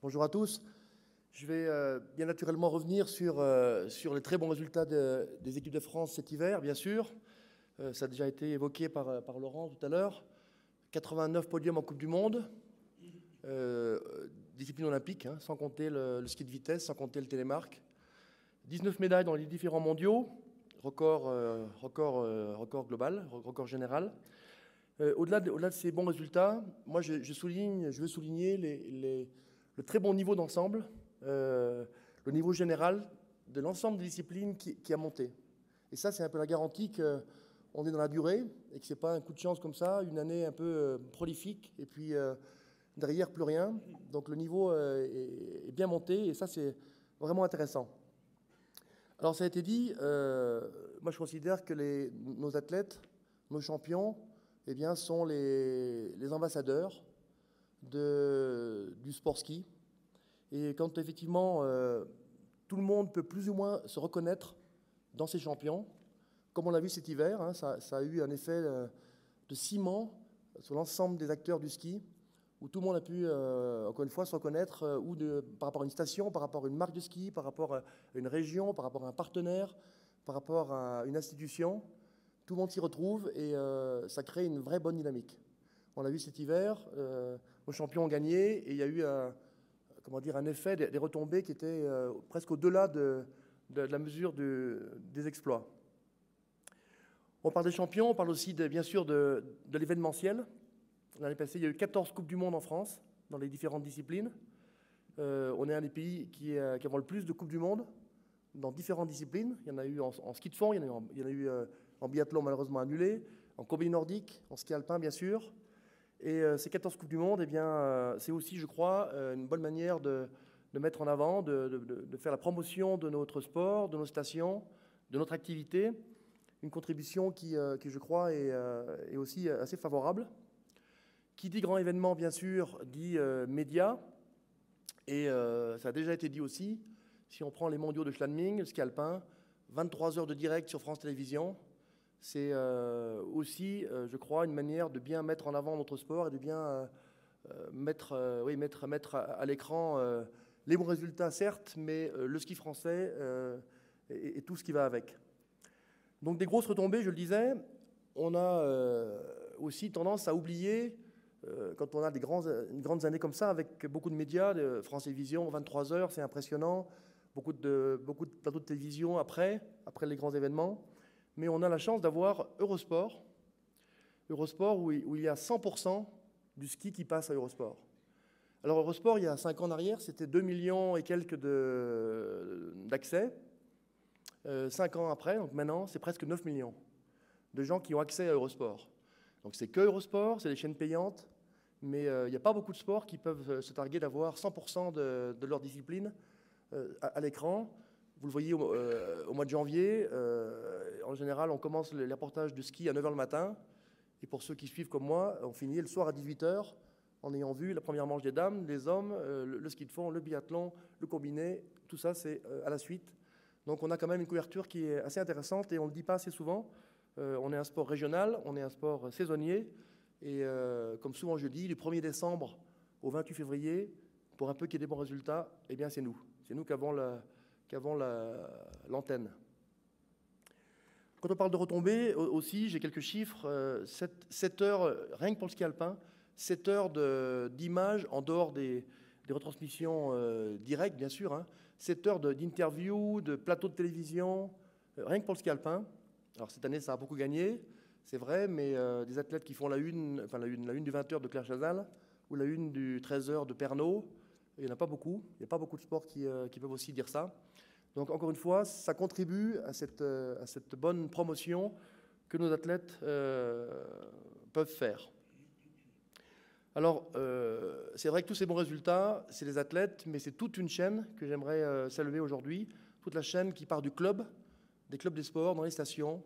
Bonjour à tous. Je vais bien naturellement revenir sur les très bons résultats des équipes de France cet hiver, bien sûr. Ça a déjà été évoqué par Laurent tout à l'heure. 89 podiums en Coupe du Monde, discipline olympique, hein, sans compter le ski de vitesse, sans compter le télémark. 19 médailles dans les différents mondiaux, record global, record général. Au-delà de ces bons résultats, moi je veux souligner le très bon niveau d'ensemble, le niveau général de l'ensemble des disciplines qui a monté. Et ça, c'est un peu la garantie qu'on est dans la durée et que ce n'est pas un coup de chance comme ça, une année un peu prolifique et puis derrière plus rien. Donc le niveau est bien monté et ça, c'est vraiment intéressant. Alors ça a été dit, moi je considère que nos athlètes, nos champions, eh bien, sont les ambassadeurs du sport ski. Et quand effectivement tout le monde peut plus ou moins se reconnaître dans ces champions, comme on l'a vu cet hiver, hein, ça a eu un effet de ciment sur l'ensemble des acteurs du ski, où tout le monde a pu, encore une fois, se reconnaître par rapport à une station, par rapport à une marque de ski, par rapport à une région, par rapport à un partenaire, par rapport à une institution. Tout le monde s'y retrouve et ça crée une vraie bonne dynamique. On l'a vu cet hiver, nos champions ont gagné et il y a eu un effet, des retombées qui étaient presque au-delà de la mesure des exploits. On parle des champions, on parle aussi bien sûr de l'événementiel. L'année passée, il y a eu 14 Coupes du Monde en France, dans les différentes disciplines. On est un des pays qui avons le plus de Coupes du Monde dans différentes disciplines. Il y en a eu en ski de fond, il y en a eu en biathlon malheureusement annulé, en combi nordique, en ski alpin bien sûr. Et ces 14 Coupes du Monde, eh bien, c'est aussi, je crois, une bonne manière de mettre en avant, de faire la promotion de notre sport, de nos stations, de notre activité. Une contribution qui je crois, est aussi assez favorable. Qui dit grand événement, bien sûr, dit médias. Et ça a déjà été dit aussi, si on prend les mondiaux de Schladming, le ski alpin, 23 heures de direct sur France Télévisions, c'est aussi, je crois, une manière de bien mettre en avant notre sport et de bien mettre à l'écran les bons résultats, certes, mais le ski français et tout ce qui va avec. Donc des grosses retombées, je le disais. On a aussi tendance à oublier, quand on a des grandes années comme ça, avec beaucoup de médias, de France Télévisions, 23 heures, c'est impressionnant, beaucoup de plateaux de télévision après les grands événements. Mais on a la chance d'avoir Eurosport où il y a 100% du ski qui passe à Eurosport. Alors Eurosport, il y a 5 ans en arrière, c'était 2 millions et quelques d'accès. 5 ans après, donc maintenant, c'est presque 9 millions de gens qui ont accès à Eurosport. Donc c'est que Eurosport, c'est des chaînes payantes, mais il n'y a pas beaucoup de sports qui peuvent se targuer d'avoir 100% de leur discipline à l'écran. Vous le voyez au mois de janvier, en général, on commence les reportages de ski à 9 h le matin. Et pour ceux qui suivent comme moi, on finit le soir à 18 h en ayant vu la première manche des dames, des hommes, le ski de fond, le biathlon, le combiné. Tout ça, c'est à la suite. Donc on a quand même une couverture qui est assez intéressante et on ne le dit pas assez souvent. On est un sport régional, on est un sport saisonnier. Et comme souvent je dis, du 1er décembre au 28 février, pour un peu qu'il y ait des bons résultats, eh bien c'est nous. C'est nous qui avons l'antenne. Quand on parle de retombées, aussi, j'ai quelques chiffres. 7 heures, rien que pour le ski alpin, 7 heures d'images en dehors des retransmissions directes, bien sûr. Hein, 7 heures d'interviews, de plateaux de télévision, rien que pour le ski alpin. Alors cette année, ça a beaucoup gagné, c'est vrai, mais des athlètes qui font la une du 20 h de Claire Chazal ou la une du 13 h de Pernod, il n'y en a pas beaucoup. Il n'y a pas beaucoup de sports qui peuvent aussi dire ça. Donc, encore une fois, ça contribue à cette bonne promotion que nos athlètes peuvent faire. Alors, c'est vrai que tous ces bons résultats, c'est les athlètes, mais c'est toute une chaîne que j'aimerais saluer aujourd'hui. Toute la chaîne qui part du club, des clubs des sports, dans les stations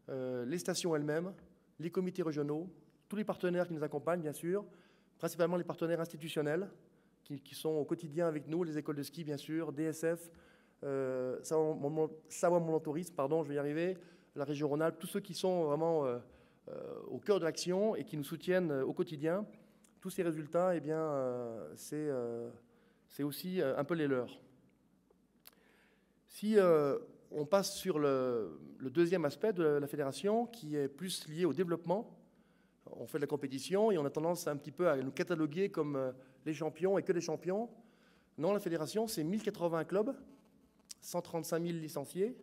elles-mêmes, les comités régionaux, tous les partenaires qui nous accompagnent, bien sûr, principalement les partenaires institutionnels qui sont au quotidien avec nous, les écoles de ski, bien sûr, DSF, Savoie Mont Tourisme, pardon, je vais y arriver, la région Rhône-Alpes, tous ceux qui sont vraiment au cœur de l'action et qui nous soutiennent au quotidien. Tous ces résultats, eh bien, c'est c'est aussi un peu les leurs. Si on passe sur le deuxième aspect de la fédération, qui est plus lié au développement, on fait de la compétition et on a tendance un petit peu à nous cataloguer comme les champions et que les champions. Non, la fédération, c'est 1080 clubs, 135 000 licenciés.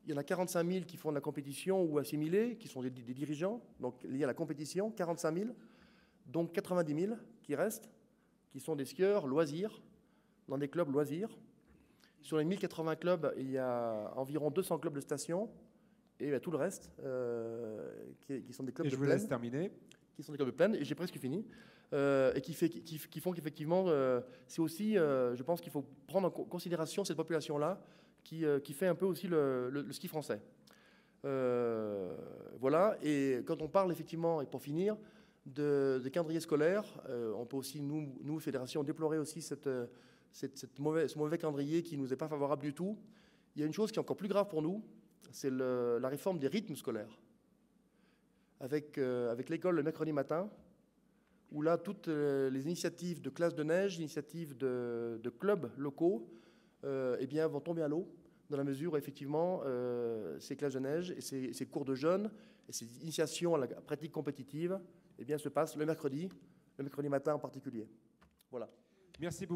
Il y en a 45 000 qui font de la compétition ou assimilés, qui sont des dirigeants, donc liés à la compétition, 45 000, donc 90 000 qui restent, qui sont des skieurs loisirs, dans des clubs loisirs. Sur les 1080 clubs, il y a environ 200 clubs de station, et tout le reste, qui sont des clubs de plaine. Je vous laisse terminer. Qui sont des clubs de plaine, et j'ai presque fini. Et qui font qu'effectivement, c'est aussi, je pense qu'il faut prendre en considération cette population-là, qui fait un peu aussi le ski français. Voilà, et quand on parle effectivement, et pour finir, de calendrier scolaire, on peut aussi, nous fédération, déplorer aussi ce mauvais calendrier qui ne nous est pas favorable du tout. Il y a une chose qui est encore plus grave pour nous, c'est la réforme des rythmes scolaires. Avec l'école le mercredi matin, où là, toutes les initiatives de classes de neige, initiatives de clubs locaux, eh bien, vont tomber à l'eau, dans la mesure où, effectivement, ces classes de neige et ces cours de jeunes et ces initiations à la pratique compétitive, eh bien, se passent le mercredi matin en particulier. Voilà. Merci beaucoup.